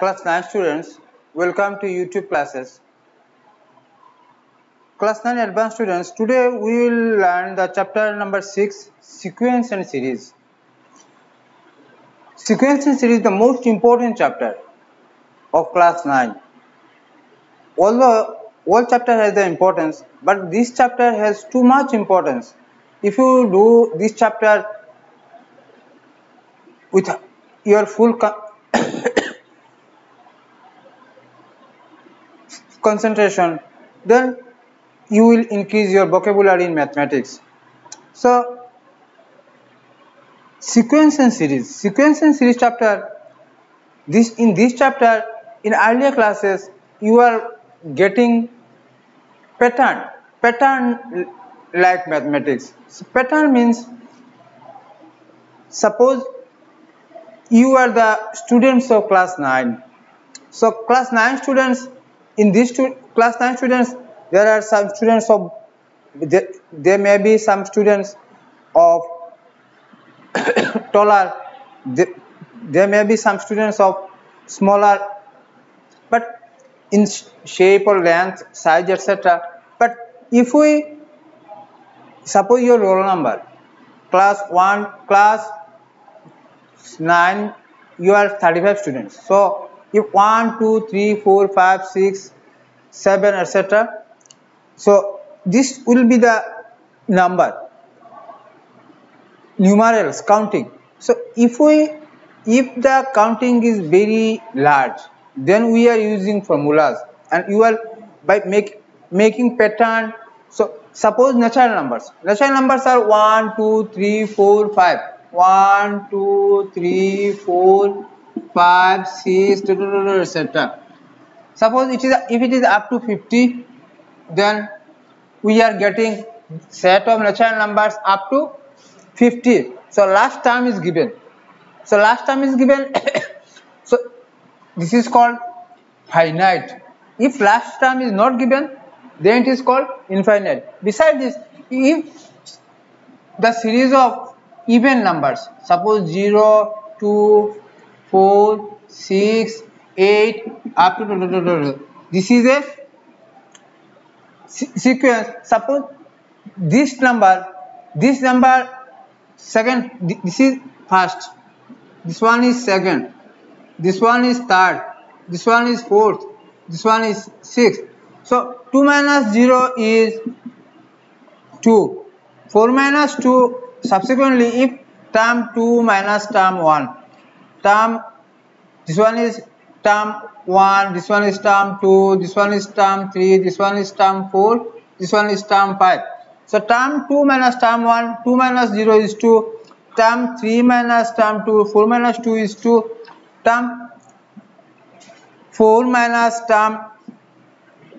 Class 9 students, welcome to YouTube classes. Class 9 advanced students, today we will learn the chapter number 6, Sequence and Series. Sequence and Series is the most important chapter of class 9. Although all chapter has the importance, but this chapter has too much importance. If you do this chapter with your full concentration, then you will increase your vocabulary in mathematics. So, sequence and series chapter, in this chapter, in earlier classes, you are getting pattern like mathematics. So, pattern means, suppose you are the students of class 9. So, class 9 students, in this class 9 students, there are some students of, there may be some students of taller, there may be some students of smaller, but in shape or length, size, etc. But if we suppose your roll number, class 9, you are 35 students. So if 1, 2, 3, 4, 5, 6, 7, etc. So this will be the number, numerals, counting. So if the counting is very large, then we are using formulas, and you are by making pattern. So suppose natural numbers are 1, 2, 3, 4, 5. 1, 2, 3, 4, 5, 6, etc. Suppose if it is up to 50, then we are getting set of natural numbers up to 50. So last term is given. So this is called finite. If last term is not given, then it is called infinite. Besides this, if the series of even numbers, suppose 0, 2, 4, 6, 8, up to this is a sequence. Suppose this number second, this is first, this one is second, this one is third, this one is fourth, this one is sixth. So 2 minus 0 is 2, 4 minus 2. Subsequently, if term 2 minus term 1, this one is term 1, this one is term 2, this one is term 3, this one is term 4, this one is term 5. So term 2 minus term 1, 2 minus 0 is 2, term 3 minus term 2, 4 minus 2 is 2, term 4 minus term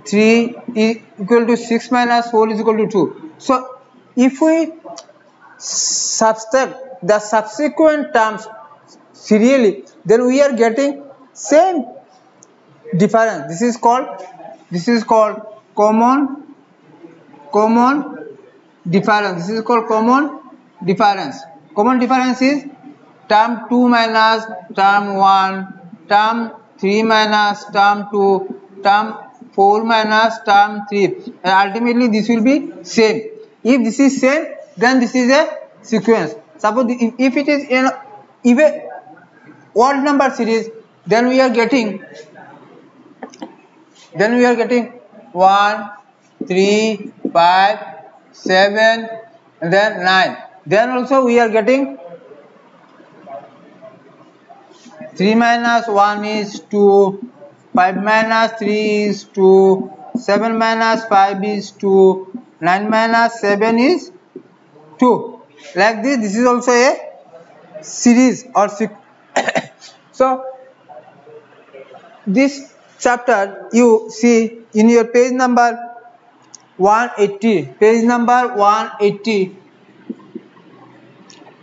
3 is equal to 6 minus 4 is equal to 2. So if we subtract the subsequent terms serially, then we are getting same difference. This is called common difference. This is called common difference. Common difference is term 2 minus term 1, term 3 minus term 2, term 4 minus term 3, and ultimately this will be same. If this is same, then this is a sequence. Suppose if it is in even odd number series, then we are getting 1, 3, 5, 7, and then 9. Then also we are getting 3 minus 1 is 2, 5 minus 3 is 2, 7 minus 5 is 2, 9 minus 7 is 2. Like this is also a series or so this chapter you see in your page number 180. Page number 180.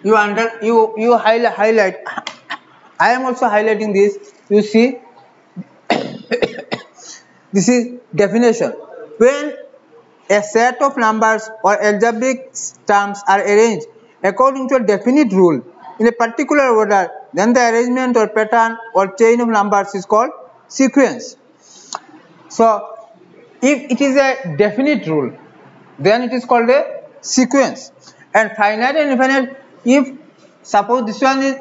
You highlight. I am also highlighting this. You see, this is definition. When a set of numbers or algebraic terms are arranged according to a definite rule in a particular order, then the arrangement or pattern or chain of numbers is called sequence. So if it is a definite rule, then it is called a sequence. And finite and infinite, if suppose this one is,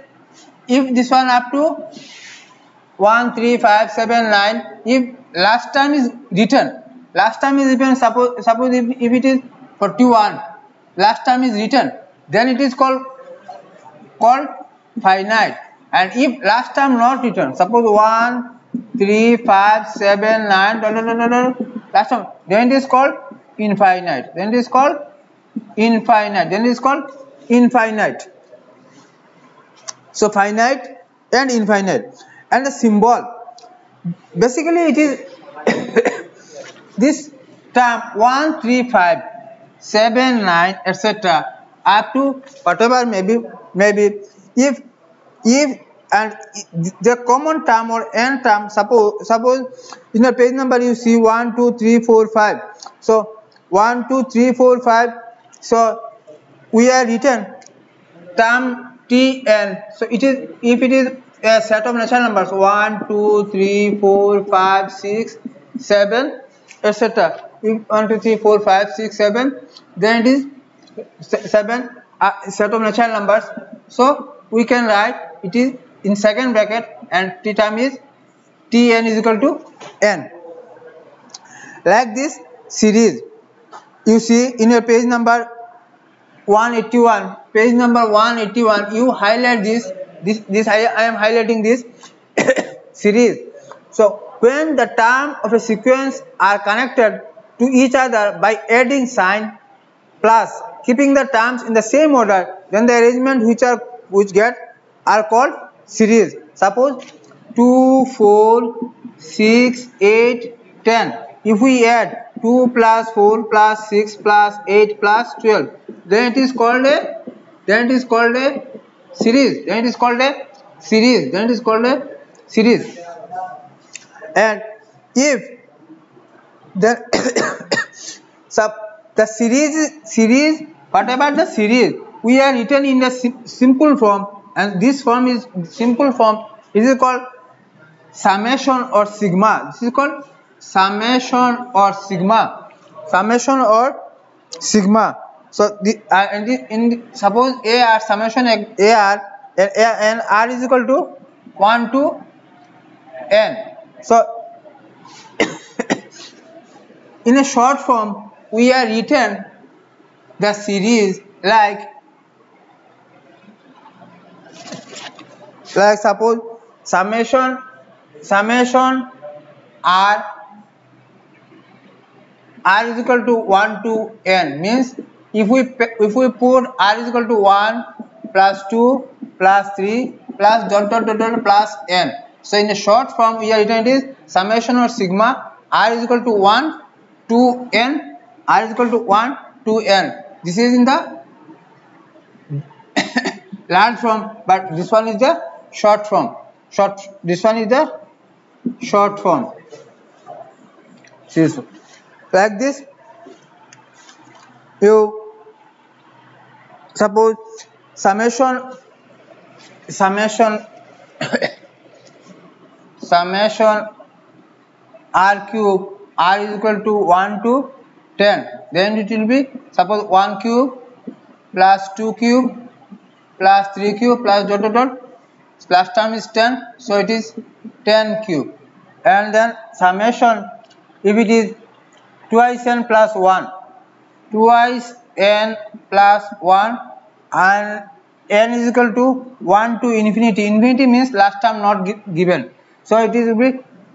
if this one up to 1 3 5 7 9, if last time is written, suppose if it is 41, last time is written, then it is called finite. And if last time not written, suppose 1 3 5 7 9 last time, then it is called infinite, then it is called infinite. So finite and infinite. And the symbol, basically it is this term 1 3 5 7 9 etc. up to whatever maybe if and the common term or n term, suppose in the page number you see 1 2 3 4 5, so 1 2 3 4 5, so we are written term tn. So it is, if it is a set of natural numbers 1 2 3 4 5 6 7 etc. If 1 2 3 4 5 6 7, then it is 7 set of natural numbers. So we can write it is in second bracket, and t term is tn is equal to n. Like this series, you see in your page number 181, you highlight this I am highlighting this series. So when the term of a sequence are connected to each other by adding sign plus keeping the terms in the same order, then the arrangement which get are called series. Suppose 2 4 6 8 10, if we add 2 plus 4 plus 6 plus 8 plus 12, then it is called a series. And if the the series, whatever the series, we are written in the simple form, and this form is simple form. It is called summation or sigma. This is called summation or sigma. So suppose a r summation a r and r is equal to 1 to n. So in a short form, we are written the series like suppose summation r is equal to 1 to n, means if we put r is equal to 1 plus 2 plus 3 plus plus n. So in a short form, we are written it is summation or sigma r is equal to 1 to n, This is in the large form, but this one is the short form. This one is the short form. Like this, you suppose summation r cube, r is equal to 1 to 10, then it will be suppose 1 cube plus 2 cube plus 3 cube plus plus term is 10, so it is 10 cube. And then summation, if it is twice n plus 1, and n is equal to 1 to infinity. Infinity means last term not given. So it is,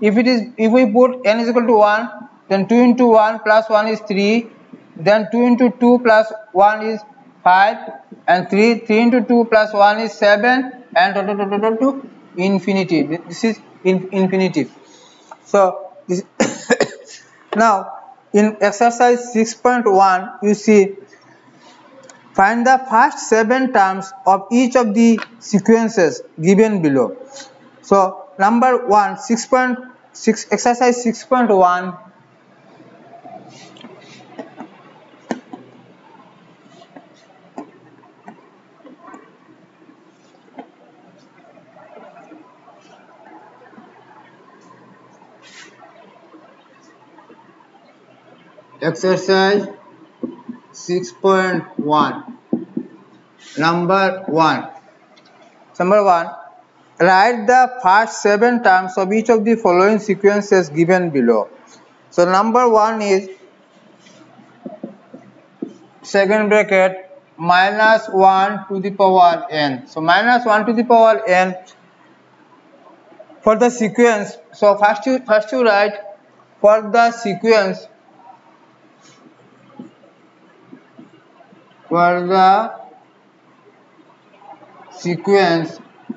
if we put n is equal to 1, then 2 into 1 plus 1 is 3, then 2 into 2 plus 1 is 5, and 3 into 2 plus 1 is 7, and to infinity. This is infinity. So this now in exercise 6.1, you see, find the first 7 terms of each of the sequences given below. So number 1, 6.6, exercise 6.1. Exercise 6.1. Number 1. Number 1. Write the first 7 terms of each of the following sequences given below. So number 1 is second bracket minus 1 to the power n. So minus 1 to the power n for the sequence. So first you write for the sequence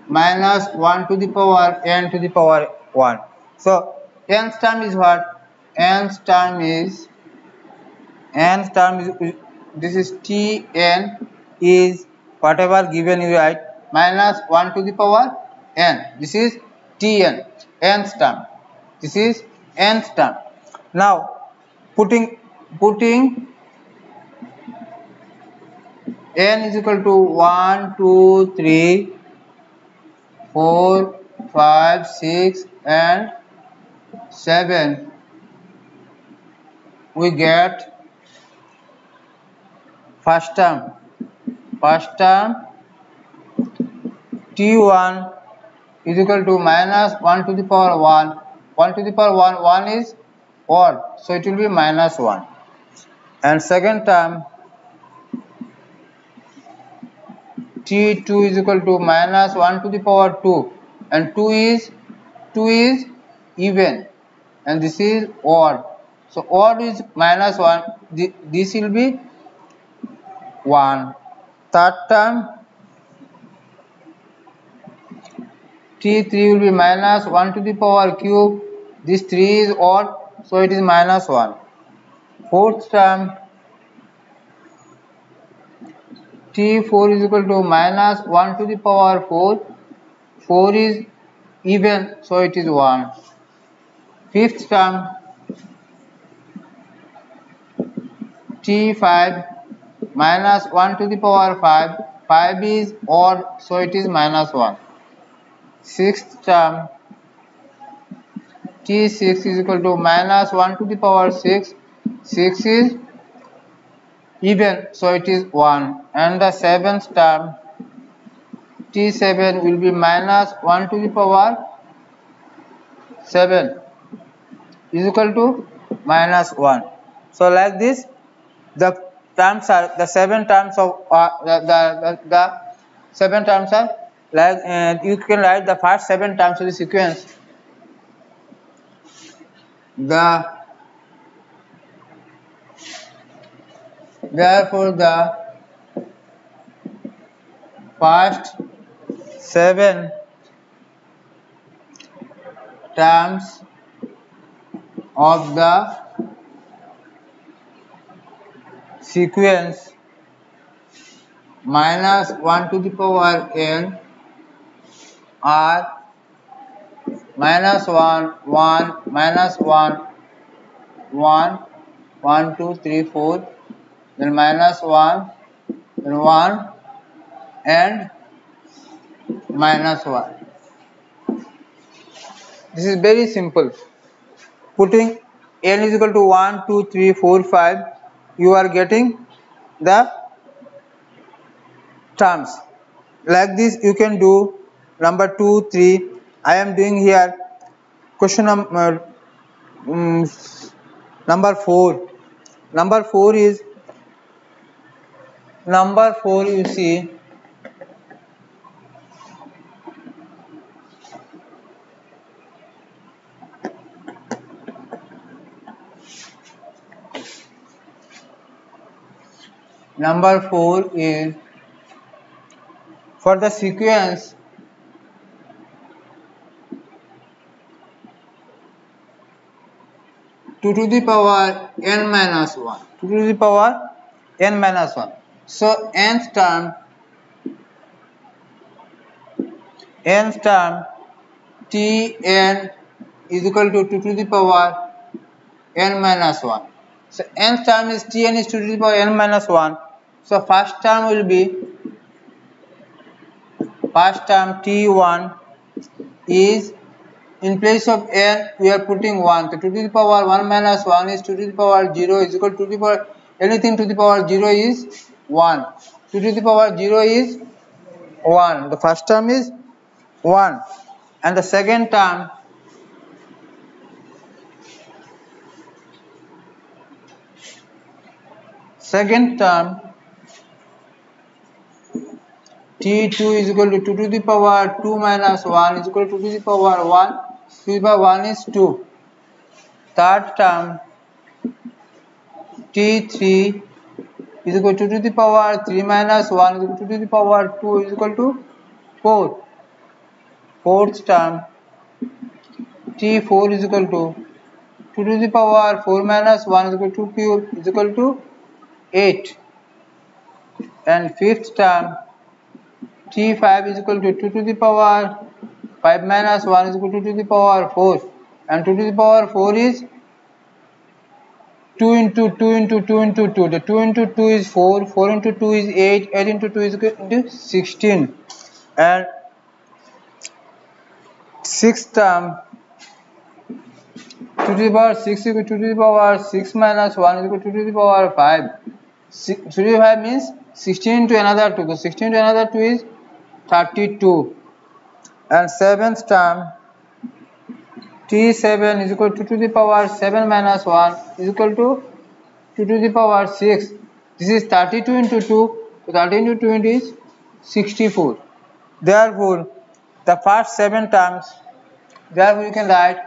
minus 1 to the power n to the power 1. So nth term is what? Nth term is this is Tn is whatever given you write minus 1 to the power n. This is Tn, nth term. This is nth term. Now putting n is equal to 1, 2, 3, 4, 5, 6 and 7, we get first term T1 is equal to minus 1 to the power 1. 1 to the power 1 is odd, so it will be minus 1. And second term T2 is equal to minus 1 to the power 2, and 2 is even and this is odd, so odd is minus 1, this will be 1. Third term T3 will be minus 1 to the power cube, this 3 is odd, so it is minus 1. Fourth term T4 is equal to minus 1 to the power 4, 4 is even, so it is 1. Fifth term T5 minus 1 to the power 5, 5 is odd, so it is minus 1. Sixth term T6 is equal to minus 1 to the power 6, 6 is even, so it is 1. And the seventh term T7 will be minus 1 to the power 7 is equal to minus 1. So like this the terms are the 7 terms of the 7 terms are like you can write the first 7 terms of the sequence. Therefore the first 7 terms of the sequence minus 1 to the power n are minus 1, 1, minus 1, 1, 1, 2, 3, 4, then minus 1, then 1 and minus 1. This is very simple. Putting n is equal to 1, 2, 3, 4, 5, you are getting the terms. Like this you can do number 2, 3. I am doing here question number 4. Number 4 is you see number 4 is for the sequence to the power n minus 1, 2 to the power n minus 1. So nth term Tn is equal to 2 to the power n minus 1. So nth term is Tn is 2 to the power n minus 1. So first term will be T1 is in place of n we are putting 1. So 2 to the power 1 minus 1 is 2 to the power 0 is equal to the power anything to the power 0 is 1. 2 to the power 0 is 1. The first term is 1 and the second term t2 is equal to 2 to the power 2 minus 1 is equal to 2 to the power 1. 2 to the power 1 is 2. Third term t3 is equal to 2 to the power 3 minus 1 is equal to 2 to the power 2 is equal to 4. Fourth term t4 is equal to 2 to the power 4 minus 1 is equal to 2 cube is equal to 8. And fifth term t5 is equal to 2 to the power 5 minus 1 is equal to 2 to the power 4 and 2 to the power 4 is 2 into 2 into 2 into 2. The 2 into 2 is 4, 4 into 2 is 8, 8 into 2 is equal to 16. And sixth term 2 to the power 6 is equal to 2 to the power 6 minus 1 is equal to 2 to the power 5. 2 to the 5 means 16 into another 2. So 16 into another 2 is 32. And seventh term t7 is equal to 2 to the power 7 minus 1 is equal to 2 to the power 6. This is 32 into 2. So 30 into 2 is 64. Therefore, the first 7 terms, therefore you can write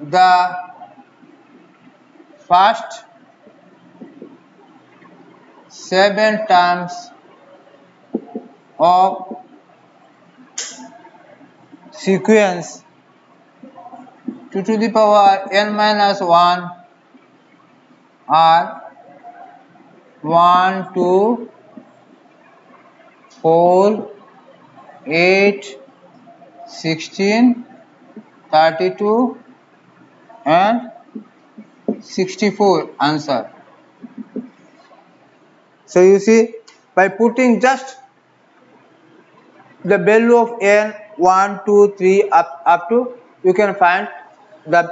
the first 7 terms of sequence 2 to the power n minus 1 are 1, 2, 4, 8, 16, 32 and 64 answer. So you see, by putting just the value of n 1, 2, 3 up to you can find the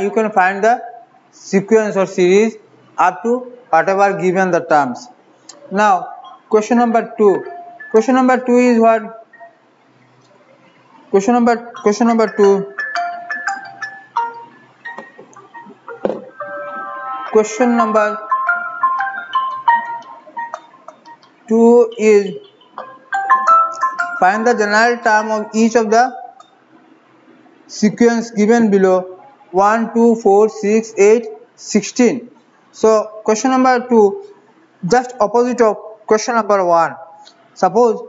you can find the sequence or series up to whatever given the terms. Now question number 2. Question number 2 is what? Question number 2. Question number 2 is find the general term of each of the sequence given below 1, 2, 4, 6, 8, 16. So question number 2 just opposite of question number 1. Suppose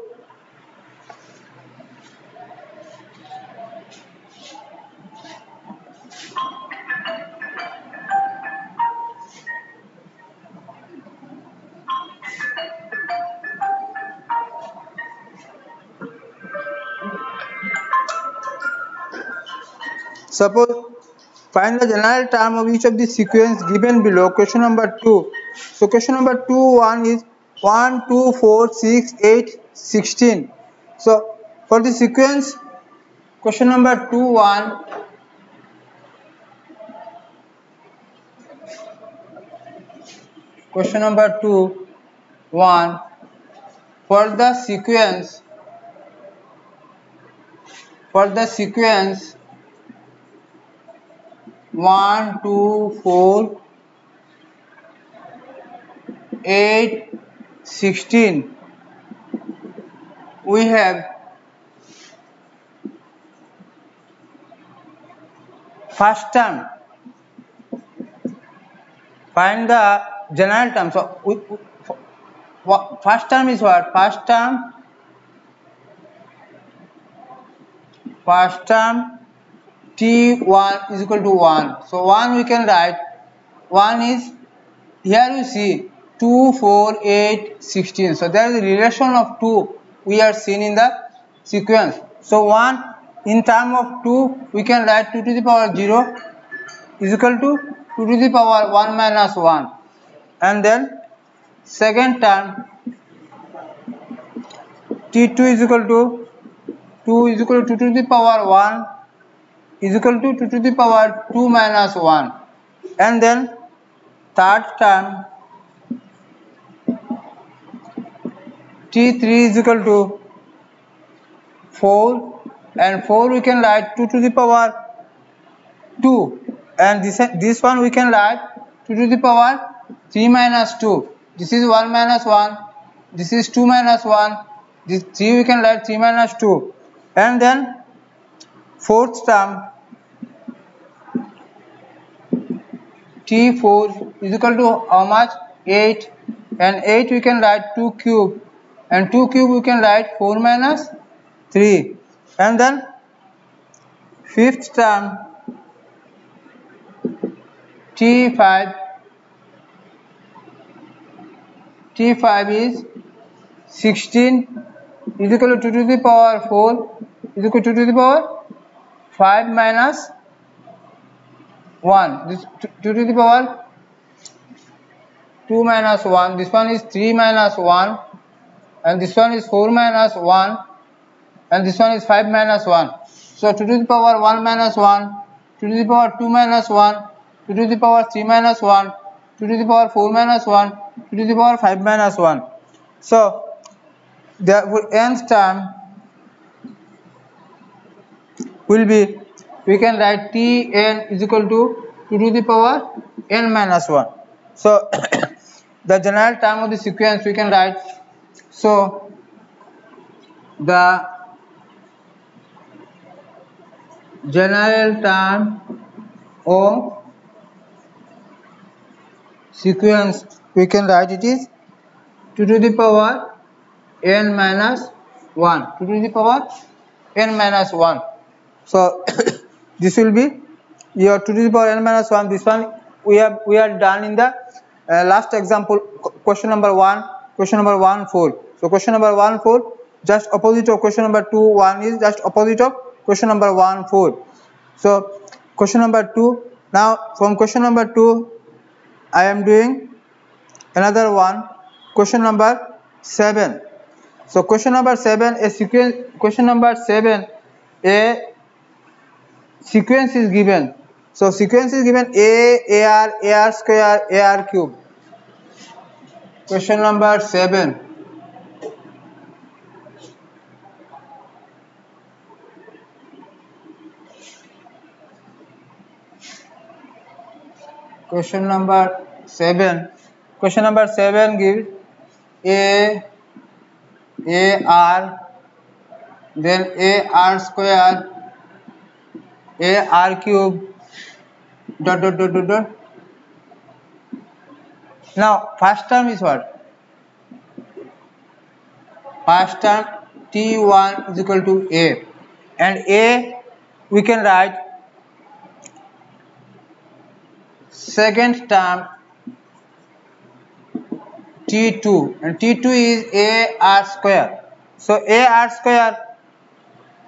find the general term of each of the sequence given below question number 2. So question number 1 is 1, 2, 4, 6, 8, 16. So for the sequence question number 1 question number 1 for the sequence 1, 2, 4, 8, 16 we have first term. Find the general term. So first term is what? First term t1 is equal to 1. So 1 we can write 1 is here you see 2, 4, 8, 16. So there is a relation of 2 we are seen in the sequence. So 1 in term of 2 we can write 2 to the power 0 is equal to 2 to the power 1 minus 1. And then second term t2 is equal to 2 2 is equal to 2 to the power 1 is equal to 2 to the power 2 minus 1, and then third term t3 is equal to 4, and 4 we can write 2 to the power 2, and this one we can write 2 to the power 3 minus 2. This is 1 minus 1, this is 2 minus 1, this 3 we can write 3 minus 2, and then fourth term t4 is equal to how much? 8, and 8 we can write 2 cube, and 2 cube we can write 4 minus 3, and then fifth term t5 is 16 is equal to 2 to the power 4 is equal to 2 to the power 5 minus 1. This 2 to the power 2 minus 1. This one is 3 minus 1, and this one is 4 minus 1, and this one is 5 minus 1. So 2 to the power 1 minus 1, 2 to the power 2 minus 1, 2 to the power 3 minus 1, 2 to the power 4 minus 1, 2 to the power 5 minus 1. So therefore nth term will be, we can write Tn is equal to 2 to the power n minus 1. So the general term of the sequence we can write. So the general term of sequence we can write it is 2 to the power n minus 1, 2 to the power n minus 1. So this will be your 2 to the power n minus 1. This one we are done in the last example, question number 1, question number 1 4. So question number 1 4 just opposite of question number 2 1 is just opposite of question number 1 4. So question number 2, now from question number 2 I am doing another one, question number 7. So question number 7, a sequence, question number 7, a sequence is given. So sequence is given AR square, AR cube. Question number 7. Question number 7. Question number 7 gives AR, then AR square, AR cube, dot dot dot dot dot. Now first term is what? First term T1 is equal to A, and A we can write second term T2, and T2 is AR square. So AR square,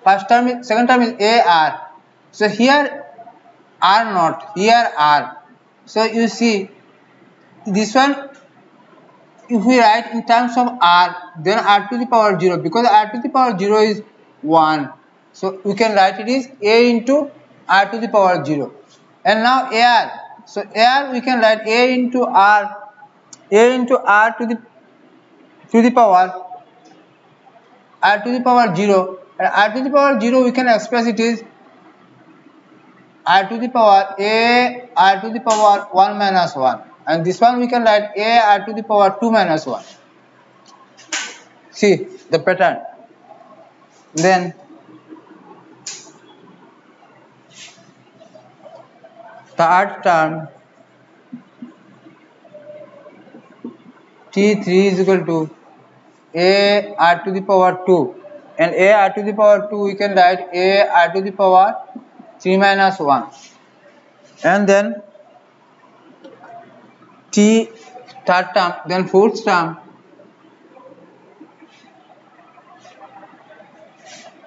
first term is, second term is AR. So here R not, here R. So you see this one, if we write in terms of R, then R to the power 0, because R to the power 0 is 1. So we can write it is A into R to the power 0. And now AR. So AR we can write A into R to the power R to the power 0, and R to the power 0 we can express it is R to the power A R to the power 1 minus 1, and this one we can write A R to the power 2 minus 1. See the pattern. Then third term T3 is equal to A R to the power 2, and A R to the power 2 we can write A R to the power 3 minus 1, and then T third term, then fourth term,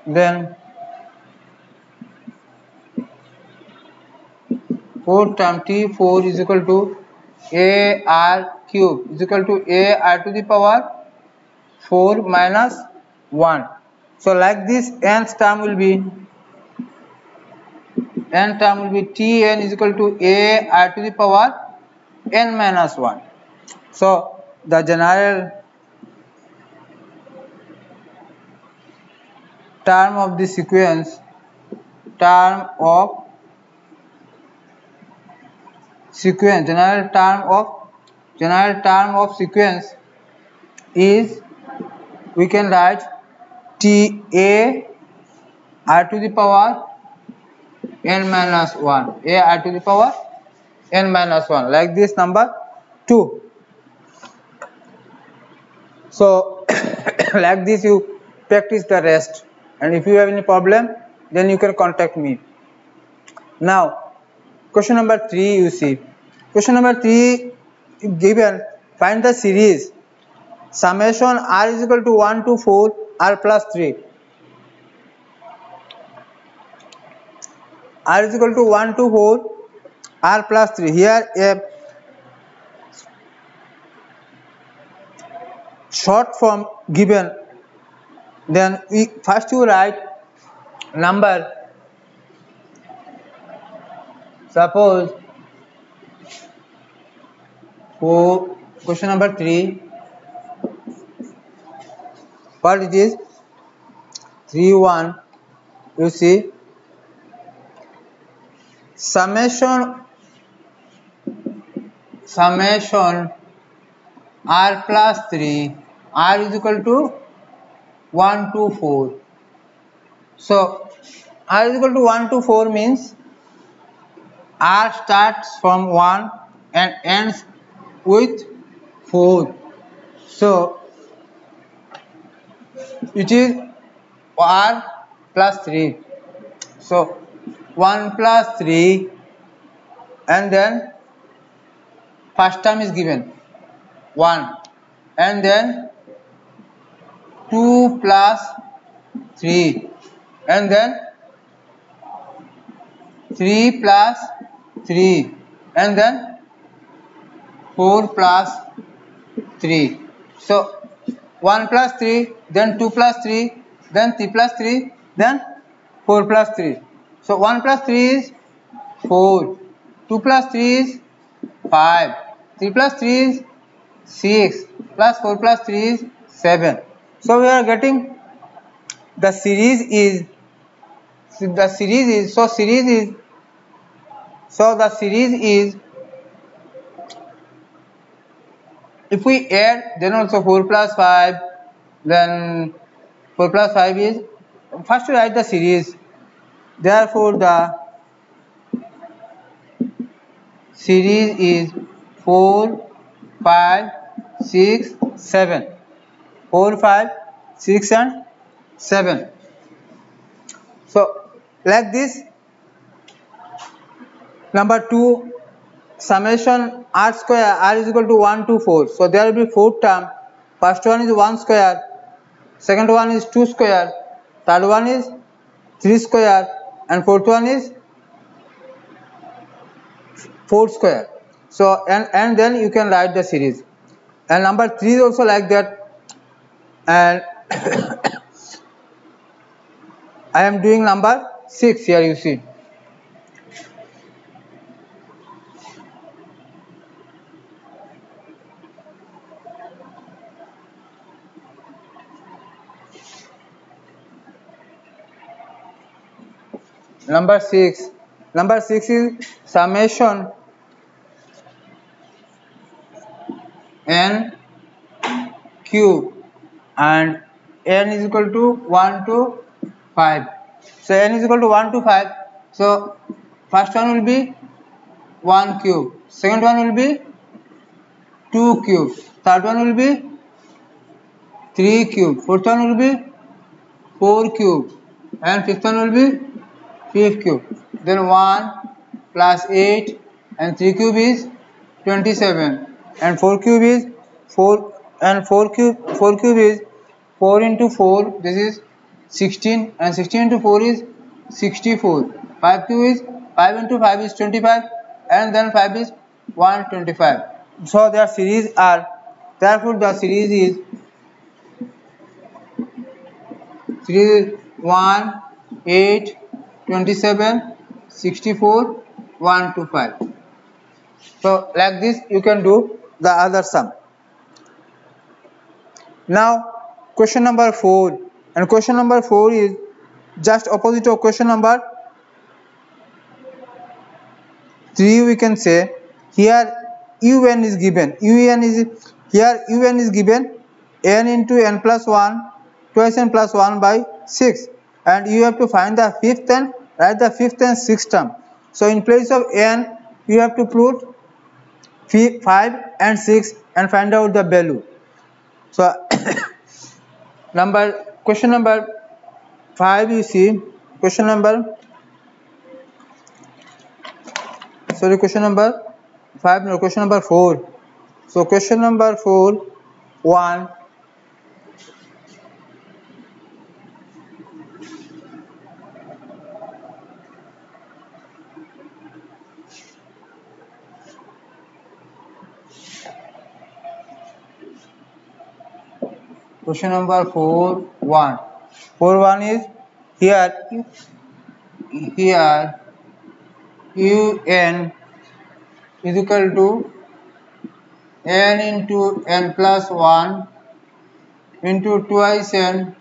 then fourth term T4 is equal to A R cube is equal to A R to the power 4 minus 1. So like this, nth term will be Tn is equal to a I to the power n minus 1. So the general term of the sequence, general term of sequence is, we can write Ta I to the power n minus 1, a I to the power n minus 1, like this, number 2. So like this you practice the rest, and if you have any problem then you can contact me. Now question number 3, you see, question number 3 given, find the series summation r is equal to 1 to 4 r plus 3. R is equal to 1 to 4 r plus 3. Here a short form given, then we first you write number, suppose for question number 3, what it is, 3 1, you see, summation r plus 3, r is equal to 1 to 4. So r is equal to 1 to 4 means r starts from 1 and ends with 4. So it is r plus 3. So 1 plus 3, and then first term is given 1, and then 2 plus 3, and then 3 plus 3, and then 4 plus 3. So 1 plus 3, then 2 plus 3, then 3 plus 3, then 4 plus 3. So 1 plus 3 is 4, 2 plus 3 is 5, 3 plus 3 is 6, plus 4 plus 3 is 7. So we are getting the series is, so the series is, if we add, then also 4 plus 5, then 4 plus 5 is, first we write the series, therefore the series is 4 5 6 7, 4 5 6 and 7. So like this, number 2, summation r square, r is equal to 1 to 4. So there will be 4 term. First one is 1 square, second one is 2 square, third one is 3 square, and fourth one is 4 square. So and then you can write the series. And number 3 is also like that, and I am doing number 6 here, you see. Number 6 is summation n cube, and n is equal to 1 to 5. So n is equal to 1 to 5. So first one will be 1 cube, second one will be 2 cube, third one will be 3 cube, fourth one will be 4 cube, and fifth one will be 5 cube. Then 1 plus 8 and 3 cube is 27, and 4 cube is 4, and 4 cube is 4 into 4, this is 16, and 16 into 4 is 64. 5 cube is 5 into 5 is 25, and then 5 is 125. So their series are, therefore the series is Series is 1, 8, 27, 64, 1 to 5. So like this you can do the other sum. Now question number 4, and question number 4 is just opposite of question number 3. We can say here un is given, un is given n into n plus 1 twice n plus 1 by 6, and you have to find the fifth and write the fifth and sixth term. So in place of n you have to put 5 and 6 and find out the value. So question number 5, you see question number 5, no, question number 4. So question number 4, 1, question number 4, 1. 4, 1 is here un is equal to n into n plus 1 into twice n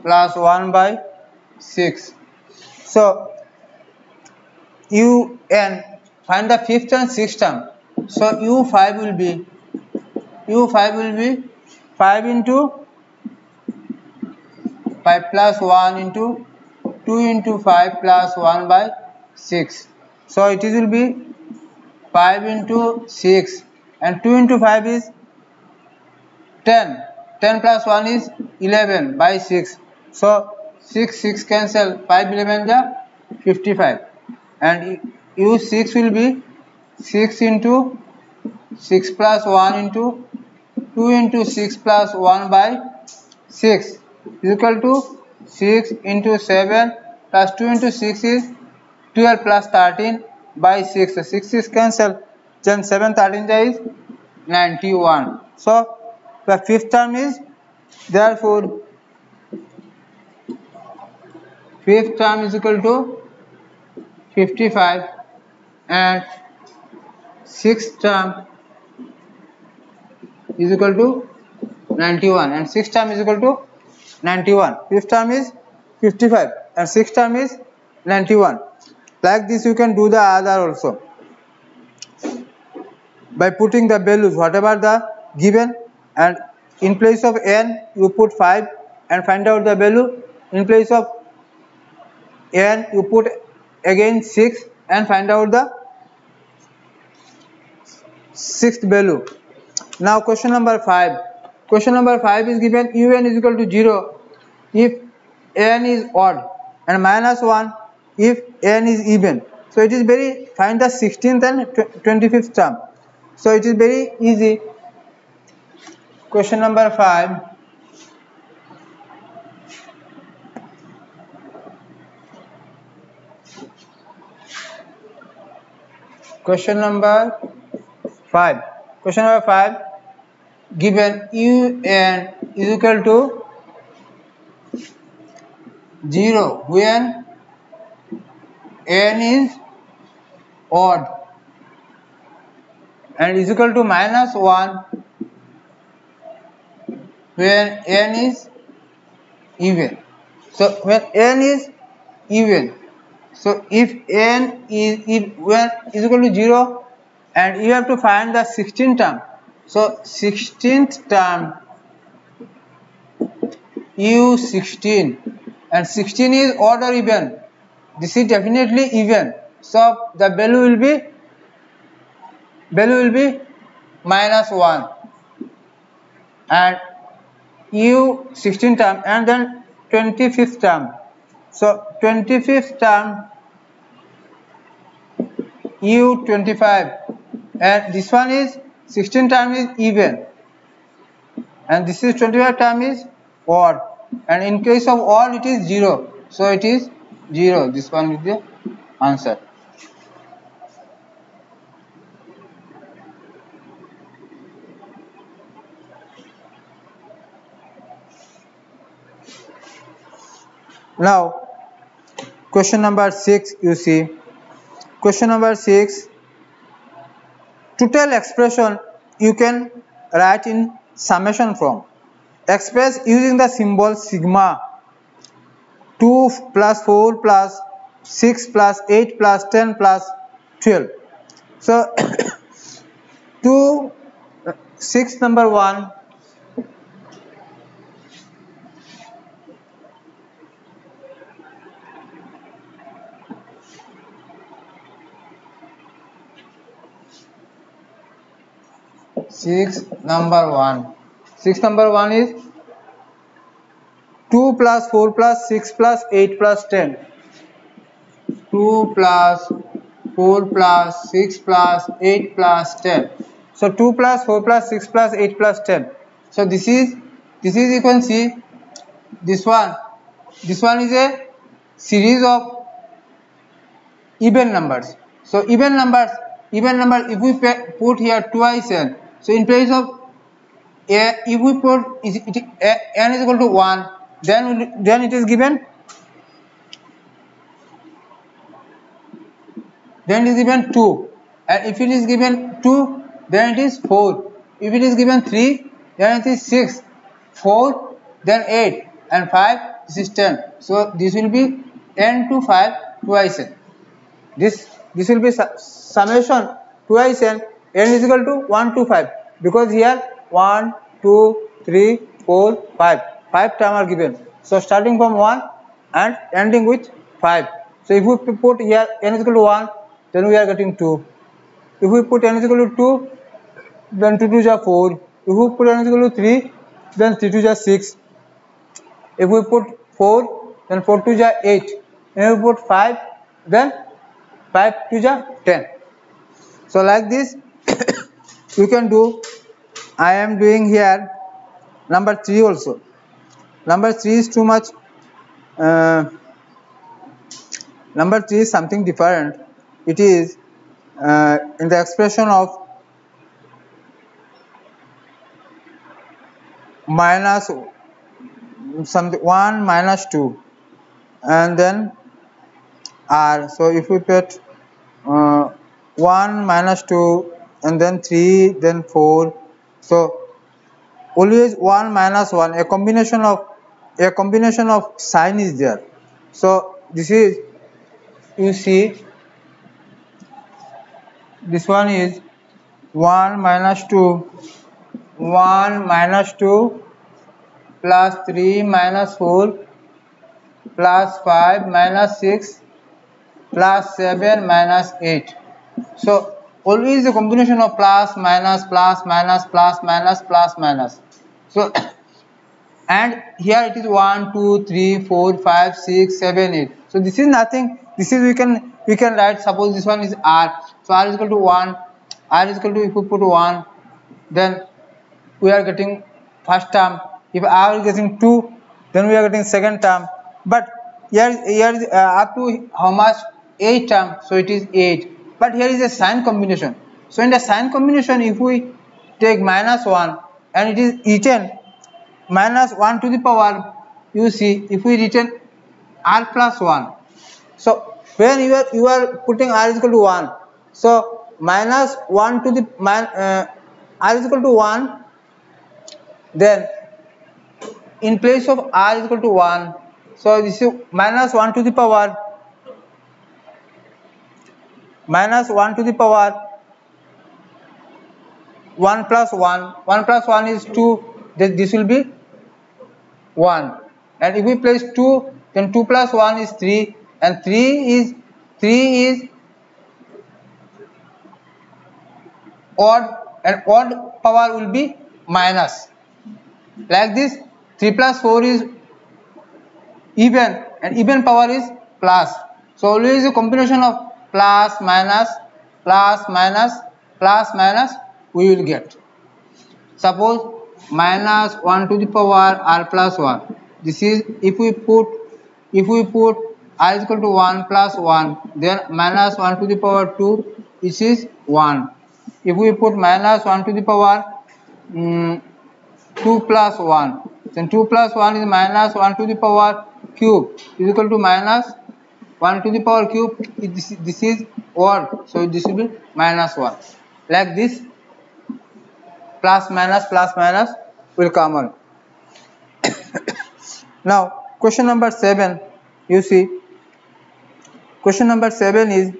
plus 1 by 6. So un, find the fifth and sixth term. So u5 will be 5 into 5 plus 1 into 2 into 5 plus 1 by 6. So it will be 5 into 6, and 2 into 5 is 10. 10 plus 1 is 11 by 6. So 6 cancel, 5 11 the 55, and u6 will be 6 into 6 plus 1 into 2 into 6 plus 1 by 6 is equal to 6 into 7 plus 2 into 6 is 12 plus 13 by 6. So 6 is cancelled, then 7 13 is 91. So the fifth term is, therefore fifth term is equal to 55, and sixth term is equal to 91, and sixth term is equal to 91. Fifth term is 55 and sixth term is 91. Like this you can do the other also by putting the values whatever the given, and in place of n you put 5 and find out the value. In place of n you put again 6 and find out the sixth value. Now question number 5. Question number 5 is given un is equal to 0 if n is odd and minus 1 if n is even. So it is very, find the 16th and 25th term. So it is very easy. Question number 5. Question number 5. Question number 5 given un is equal to 0 when n is odd and is equal to minus 1 when n is even. So when n is even, so if n is when is equal to 0 and you have to find the 16th term. So 16th term u16, and 16 is odd or even. This is definitely even. So the value will be minus 1, and u16 term, and then 25th term. So 25th term u25, and this one is 16 term is even, and this is 25 term is odd, and in case of odd it is 0. So it is 0. This one is the answer. Now question number 6, you see. Question number 6, total expression you can write in summation form. Express using the symbol sigma. 2 plus 4 plus 6 plus 8 plus 10 plus 12. So 6 number 1, Six number one is 2 plus 4 plus 6 plus 8 plus 10. 2 plus 4 plus 6 plus 8 plus 10. So 2 plus 4 plus 6 plus 8 plus 10. So this is you can see this one is a series of even numbers. So even number if we put here twice n, so in place of a, if we put n is equal to 1, then it is given 2, and if it is given 2, then it is 4. If it is given 3, then it is 6, 4, then 8, and 5, this is 10. So this will be n to 5 twice n. This will be summation twice n is equal to 1 to 5, because here 1, 2, 3, 4, 5 times are given. So starting from 1 and ending with 5. So if we put here n is equal to 1, then we are getting 2. If we put n is equal to 2, then 2 2 is 4. If we put n is equal to 3, then 3 2 is 6. If we put 4, then 4 2 is 8. And if we put 5, then 5 2 is 10. So like this you can do. I am doing here number 3 also. Number 3 is too much. Number 3 is something different. It is in the expression of minus something 1 minus 2 and then r. So if we put 1 minus 2 and then 3, then 4. So always 1 minus 1, a combination of sign is there. So this is, you see, this one is 1 minus 2 plus 3 minus 4 plus 5 minus 6 plus 7 minus 8. So always a combination of plus minus plus minus plus minus plus minus. So and here it is 1 2 3 4 5 6 7 8. So this is nothing. This is we can write, suppose this one is r. So r is equal to 1. R is equal to, if we put 1, then we are getting first term. If r is getting 2, then we are getting second term. But here is up to how much? 8 term. So it is 8. But here is a sign combination. So in the sign combination, if we take minus 1 and it is written minus 1 to the power, you see, if we written r plus 1. So when you are putting r is equal to 1, so minus 1 to the r is equal to 1, then in place of r is equal to 1, so this is minus 1 to the power 1 plus 1. 1 plus 1 is 2. This will be 1. And if we place 2, then 2 plus 1 is 3. And 3 is odd, and odd power will be minus. Like this, 3 plus 4 is even, and even power is plus. So always a combination of plus minus we will get. Suppose minus 1 to the power r plus 1. This is, if we put r is equal to 1 plus 1, then minus 1 to the power 2, this is 1. If we put minus 1 to the power 2 plus 1, then 2 plus 1 is minus 1 to the power cube is equal to minus 1 to the power cube. This is odd, so this will be minus 1. Like this, plus minus will common. Now question number 7, you see, question number 7 is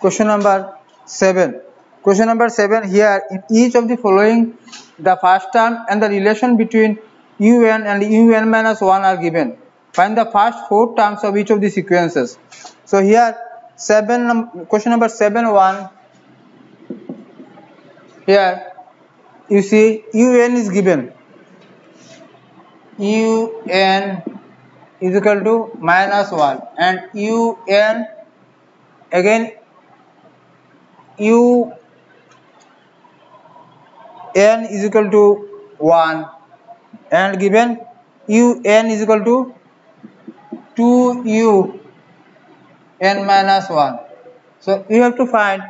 question number 7. Question number 7, here in each of the following the first term and the relation between un and un minus 1 are given. Find the first 4 terms of each of the sequences. So here question number 7.1, here you see un is given, un is equal to minus 1, and un again un is equal to 1, and given un is equal to 2 un minus 1. So you have to find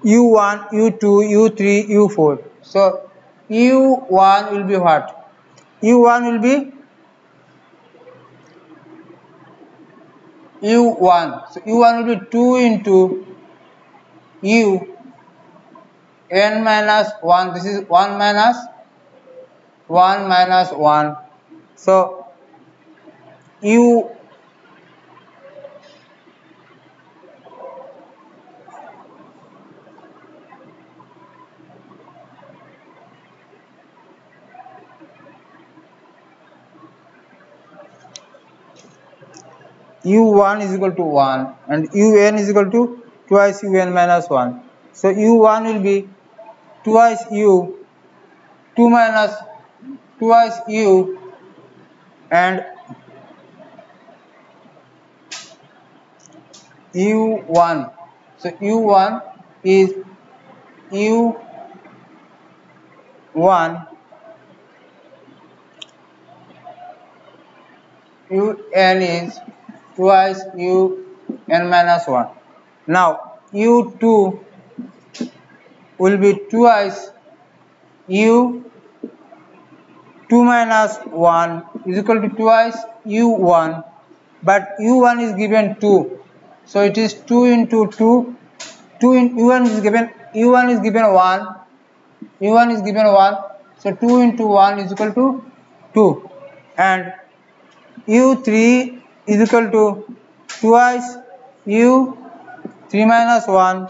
u1, u2, u3, u4. So u1 will be what? u1 will be u1. So u1 will be 2 into u n minus 1. This is 1 minus 1. So u u1 is equal to 1 and un is equal to twice un minus 1. So u1 will be twice u, 2 minus twice u, and u1. So u1 is u1 un is twice un minus 1. Now u2 will be twice u 2 minus 1 is equal to twice u1, but u1 is given 2, so it is 2 into 2. u1 is given 1, u1 is given 1, so 2 into 1 is equal to 2, and u3 is equal to twice u3 minus 1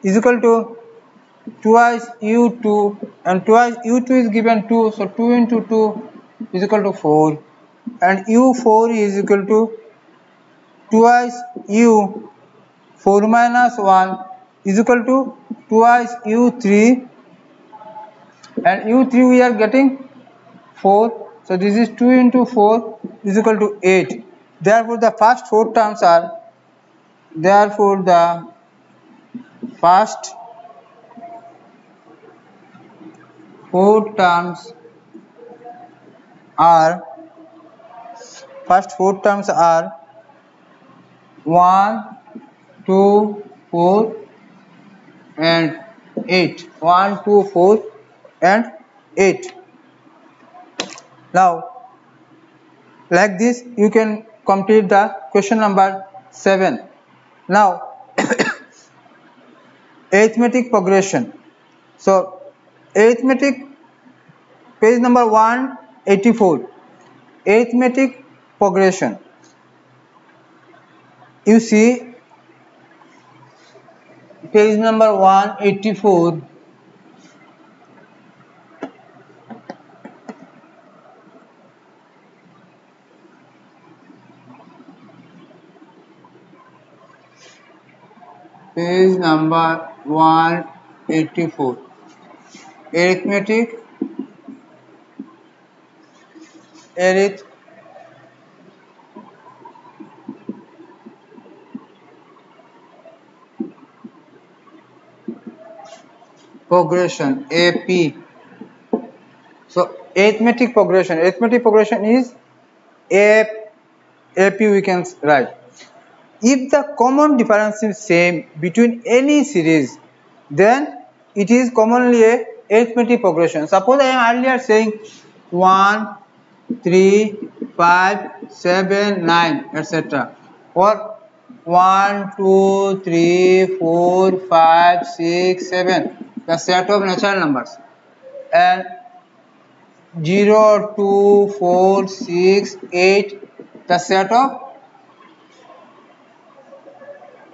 is equal to twice u2, and twice u2 is given 2, so 2 into 2 is equal to 4, and u4 is equal to twice u4 minus 1 is equal to twice u3, and u3 we are getting 4, so this is 2 into 4 is equal to 8. Therefore the first 4 terms are, therefore the first 4 terms are 1, 2, 4 and 8. 1, 2, 4 and 8. Now like this you can complete the question number 7. Now arithmetic progression. So arithmetic, page number 184, arithmetic progression. You see page number 184, page number 184, arithmetic progression AP. So arithmetic progression is AP we can write. If the common difference is same between any series, then it is commonly a arithmetic progression. Suppose I am earlier saying 1, 3, 5, 7, 9, etc. Or 1, 2, 3, 4, 5, 6, 7, the set of natural numbers, and 0, 2, 4, 6, 8, the set of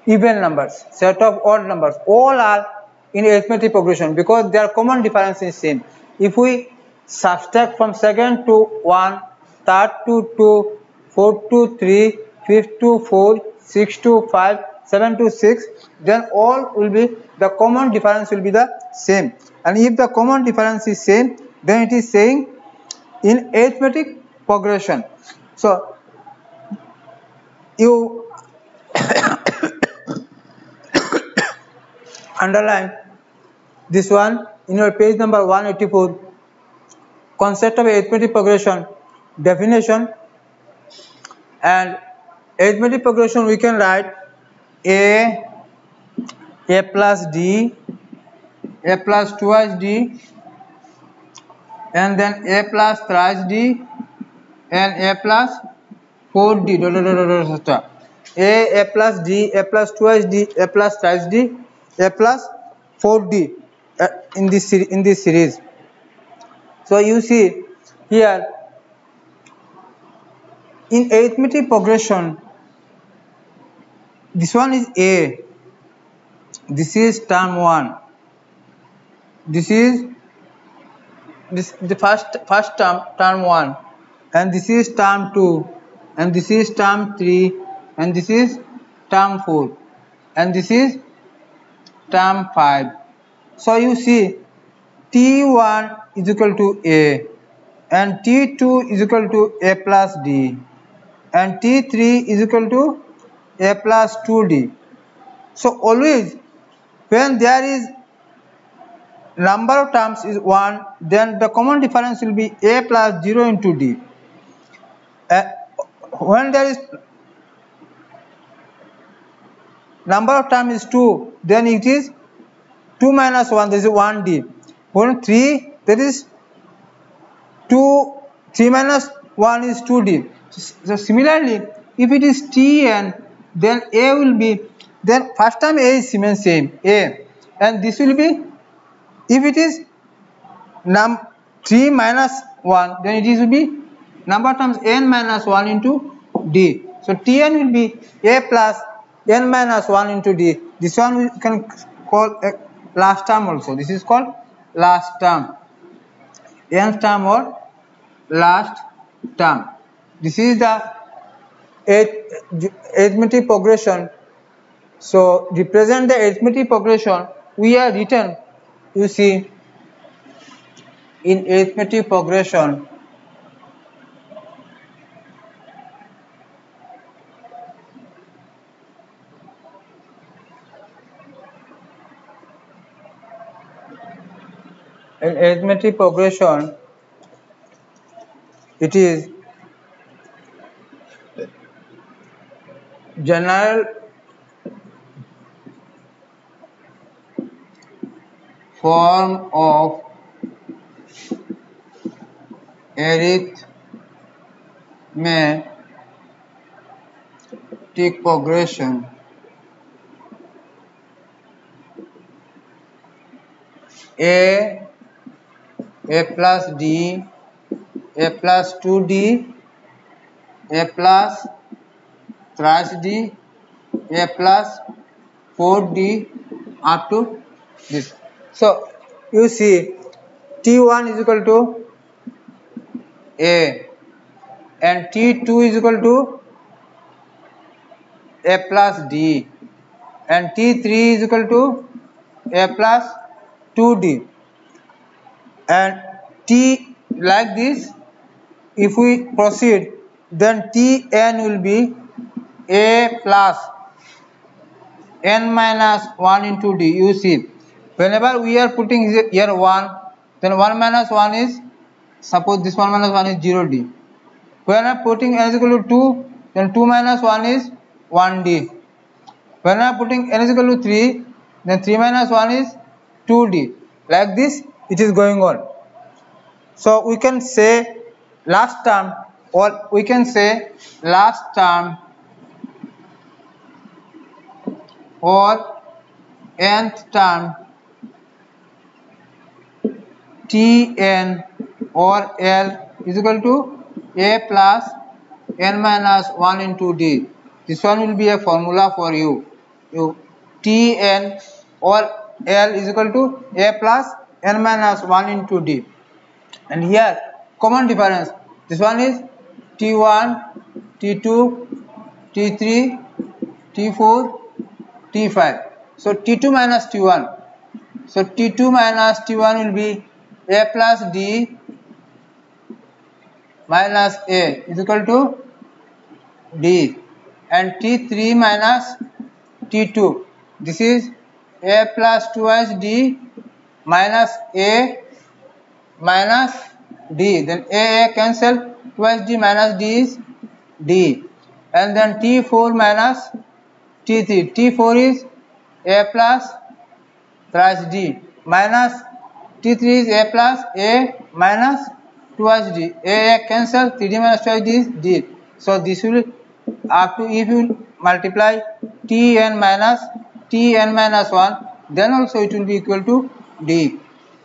even numbers, set of odd numbers, all are in arithmetic progression because their common difference is same. If we subtract from second to 1, third to 2, fourth to 3, fifth to 4, sixth to 5, 7 to 6, then all will be, the common difference will be the same. And if the common difference is same, then it is saying in arithmetic progression. So you underline this one in your page number 184, concept of arithmetic progression, definition. And arithmetic progression we can write a plus d, a plus twice d, and then a plus thrice d, and a plus 4d, a plus d, a plus twice d, a plus thrice d, a plus 4d in this series. So you see here in arithmetic progression, this one is a, this is term 1, this is the first term 1, and this is term 2, and this is term 3, and this is term 4, and this is term 5. So you see T1 is equal to A, and T2 is equal to A plus D, and T3 is equal to A plus 2D. So always when there is number of terms is 1, then the common difference will be A plus 0 into D. When there is number of terms is 2, then it is 2 minus 1, this is 1D. When 3, that is 3 minus 1 is 2D. So similarly, if it is Tn, then A will be, then first time A is same, A, and this will be, if it is 3 minus 1, then it will be number of terms n minus 1 into D. So Tn will be A plus n minus 1 into D. This one we can call a last term also. This is called last term, nth term or last term. This is the arithmetic progression. So represent the arithmetic progression we are written, you see, in arithmetic progression it is general form of arithmetic progression. A plus D, A plus 2D, A plus thrice D, A plus 4D up to this. So you see T1 is equal to A, and T2 is equal to A plus D, and T3 is equal to A plus 2D, and T like this. If we proceed, then Tn will be A plus n minus 1 into D. You see Whenever we are putting here 1, then 1 minus 1 is, suppose this 1 minus 1 is 0D. When I am putting n is equal to 2, then 2 minus 1 is 1D. When I am putting n is equal to 3, then 3 minus 1 is 2D. Like this it is going on. So we can say last term, or we can say last term or nth term Tn or L is equal to A plus n minus 1 into D. This one will be a formula for you. Tn or L is equal to A plus n minus 1 into D. And here common difference. This one is T1, T2, T3, T4, T5. So T2 minus T1. So T2 minus T1 will be A plus D minus A is equal to D, and T3 minus T2, this is A plus twice D minus A minus D, then A cancel, twice D minus D is D, and then T4 minus T3, T4 is A plus thrice D minus T3 is A plus A minus twice D, A cancel, 3D minus twice D is D. So this will up to, if you multiply Tn minus 1, then also it will be equal to D.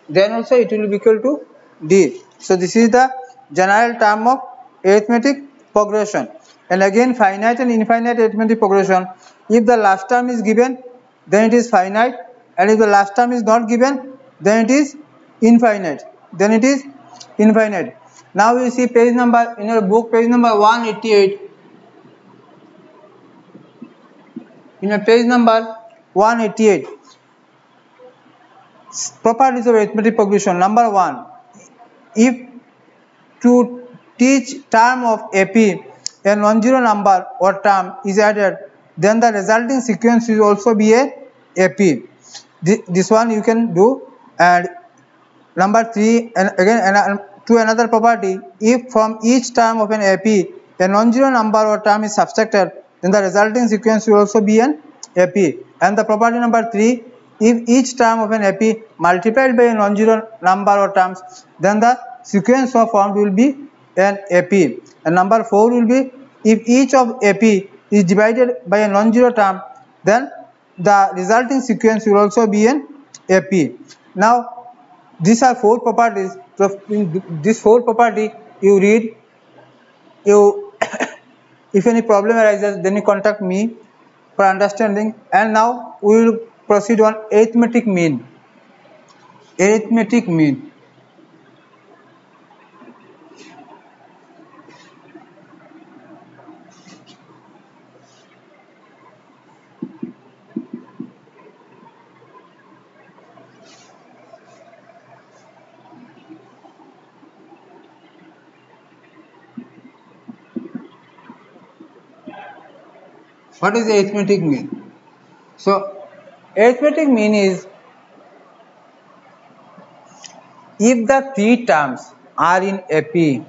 Then also it will be equal to D. So this is the general term of arithmetic progression. And again, finite and infinite arithmetic progression. If the last term is given, then it is finite, and if the last term is not given, then it is infinite. Then it is infinite. Now you see page number in your book, page number 188. In a page number 188, properties of arithmetic progression. Number 1, if to each term of AP a non-zero number or term is added, then the resulting sequence will also be a AP. This one you can do. And number 3, and again to another property, if from each term of an AP a non-zero number or term is subtracted, then the resulting sequence will also be an AP. And the property number 3, if each term of an AP multiplied by a non-zero number or terms, then the sequence of formed will be an AP. And number 4 will be, if each of AP is divided by a non-zero term, then the resulting sequence will also be an AP. Now these are 4 properties. So in this 4 property you read, you if any problem arises, then you contact me for understanding. And now we will proceed on arithmetic mean. Arithmetic mean. What is arithmetic mean? So arithmetic mean is, if the 3 terms are in AP,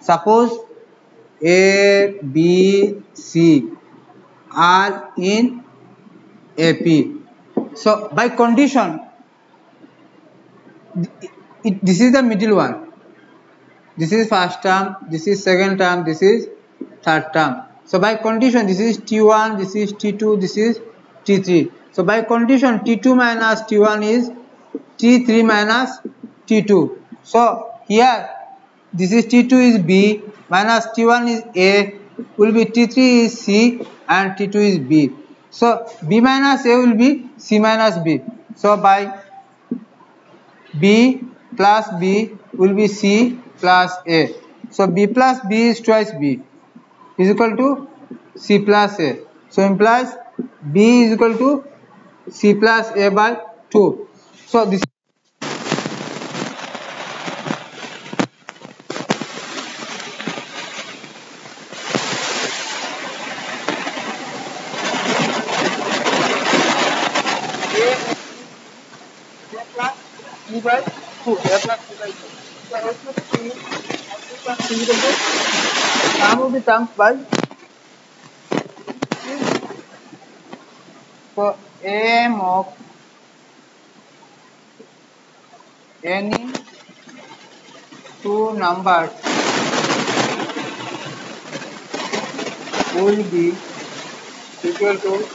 suppose A, B, C are in AP. So by condition, this is the middle one. This is first term, this is second term, this is third term. So by condition, this is T1, this is T2, this is T3. So by condition, T2 minus T1 is T3 minus T2. So here, this is T2 is B, minus T1 is A, will be T3 is C, and T2 is B. So B minus A will be C minus B. So by B plus B will be C plus A. So B plus B is twice B is equal to C plus A. So implies B is equal to C plus A by 2. So this 3 by 2, a plus 3 by 2. So arithmetic series is equal to sum of the terms by so m of any two numbers will be equal to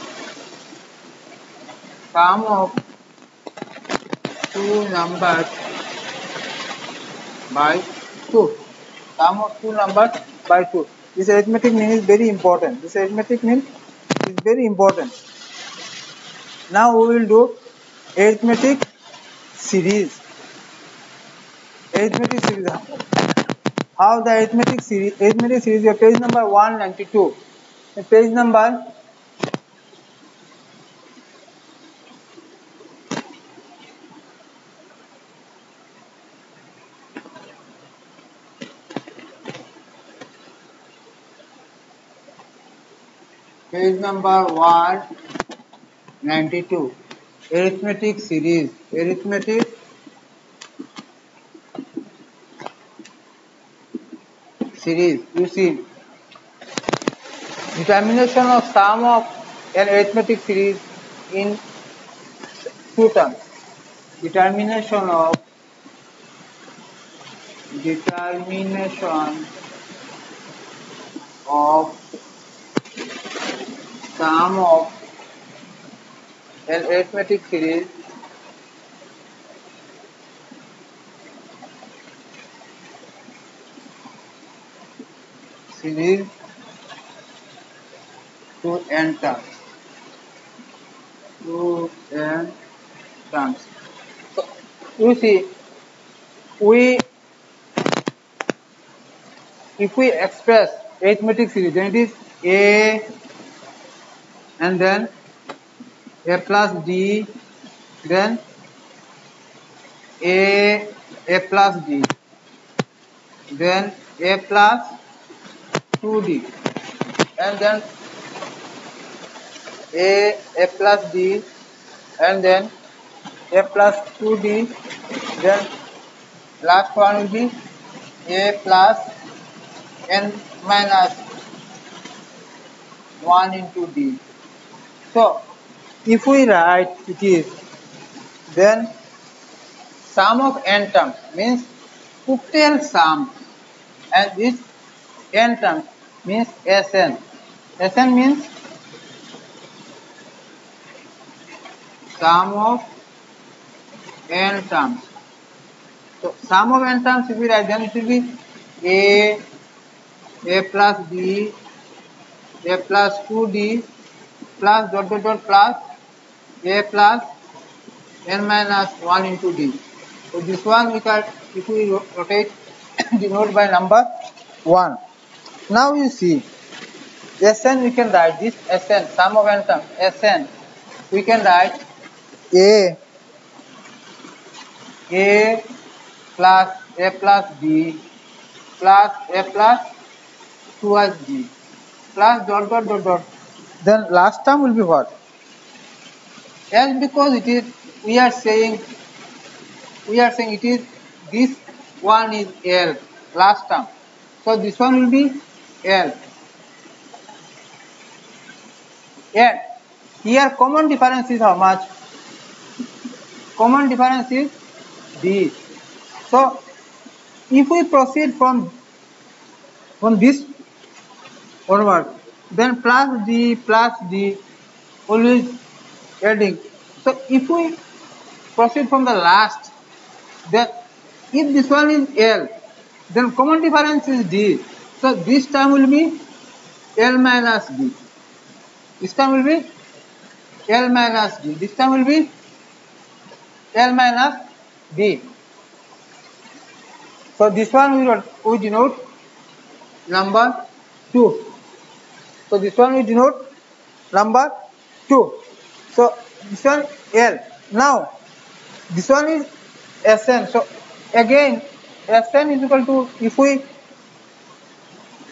sum of two numbers by 2. Sum of two numbers by 2. This arithmetic mean is very important. This arithmetic mean is very important. Now we will do arithmetic series. Arithmetic series. How the arithmetic series? Arithmetic series. Your page number 192. The page number 192. Arithmetic series. Arithmetic series. You see, determination of sum of an arithmetic series in two terms. Determination of sum of an arithmetic series to n terms. So you see, if we express arithmetic series, then it is a and then a plus d, then a plus d, then a plus 2d, and then a plus d, and then a plus 2d, then last one will be a plus n minus 1 into d. So if we write it is, then sum of n terms means total sum, and this n terms means Sn. Sn means sum of n terms. So sum of n terms, if we write, then it will be a plus b, a plus 2d, plus dot dot dot plus a plus n minus 1 into d. So this one we can, if we rotate, denote by number 1. Now you see, Sn we can write this Sn, sum of n terms, Sn, we can write a plus b plus a plus 2d plus dot dot dot dot. Then last term will be what? L, because it is, we are saying it is, this one is L, last term. So this one will be L. And here common difference is how much? Common difference is D. So if we proceed from this onward, then plus D always adding. So if we proceed from the last, then if this one is L, then common difference is D. So this term will be L minus D. This term will be L minus D. This term will be L minus D. So this one we denote number 2. So this one we denote number 2. So this one L. Now this one is Sn. So again Sn is equal to, if we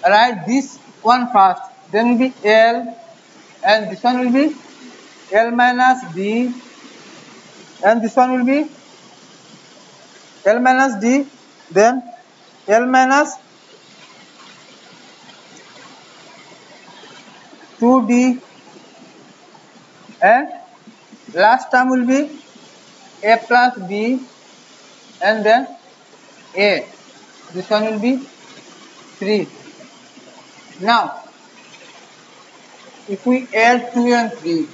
write this one first, then will be L, and this one will be L minus D, and this one will be L minus D, then L minus 2D, and last term will be A plus B and then A. This one will be 3. Now, if we add 2 and 3,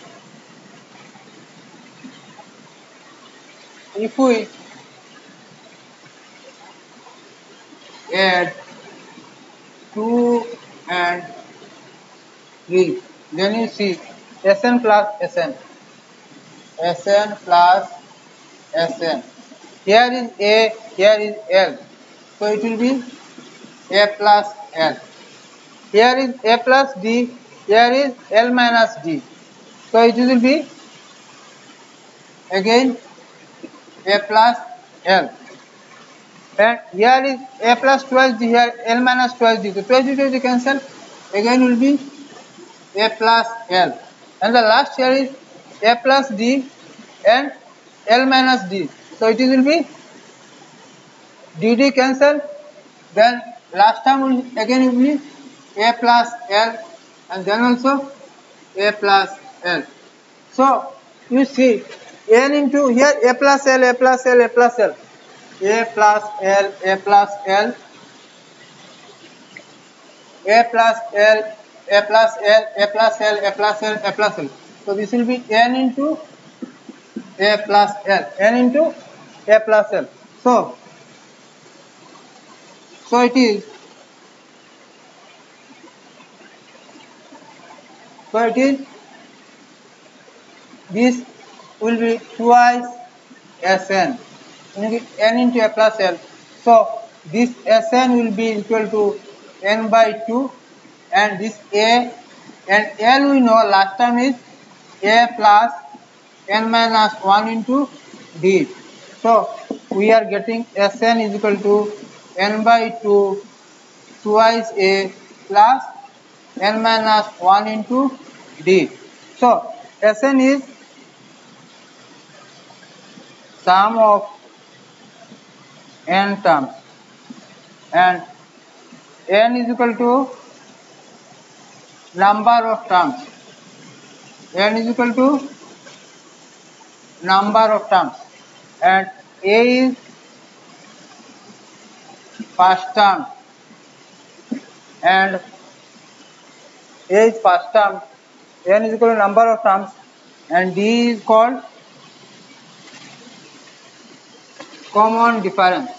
if we add 2 and 3, then you see Sn plus Sn, Sn plus Sn. Here is A, here is L, so it will be A plus L. Here is A plus D, here is L minus D, so it will be again A plus L. And here is A plus twice D, here L minus twice D, so twice D cancel, again will be A plus L. And the last here is A plus D and L minus D, so it will be DD cancel, then last time will again will be A plus L and then also A plus L. So you see N into here A plus L, A plus L, A plus L, A plus L, A plus L, A plus L, A plus L, A plus L, A plus L, A plus L. So this will be N into A plus L, N into A plus L. So it is this will be twice Sn, N into A plus L. So this Sn will be equal to N by 2, and this A and L we know last time is A plus N minus 1 into D. So we are getting Sn is equal to N by 2 twice A plus N minus 1 into D. So Sn is sum of n terms, and n is equal to number of terms. N is equal to number of terms, and A is first term, and A is first term, N is equal to number of terms, and D is called common difference,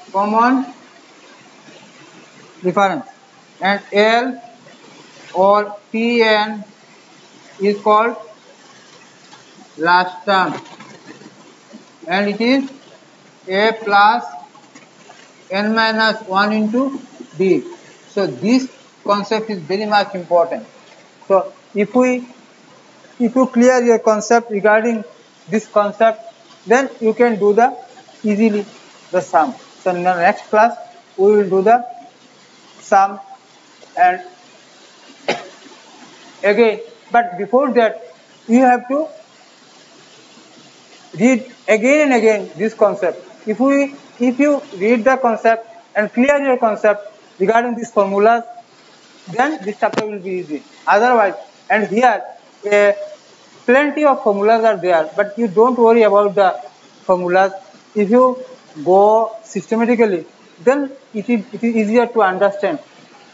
and L or Pn is called last term, and it is A plus N minus 1 into D. So this concept is very much important. So if you clear your concept regarding this concept, then you can do the easily the sum. So in the next class we will do the sum, and again, but before that you have to read again and again this concept. If you read the concept and clear your concept regarding these formulas, then this chapter will be easy. Otherwise, and here plenty of formulas are there, but you don't worry about the formulas. If you go systematically, then it is easier to understand,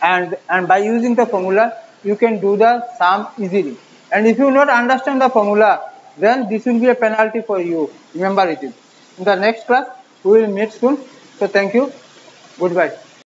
and by using the formula you can do the sum easily. And if you not understand the formula, then this will be a penalty for you. Remember it is. In the next class we will meet soon. So thank you. Goodbye.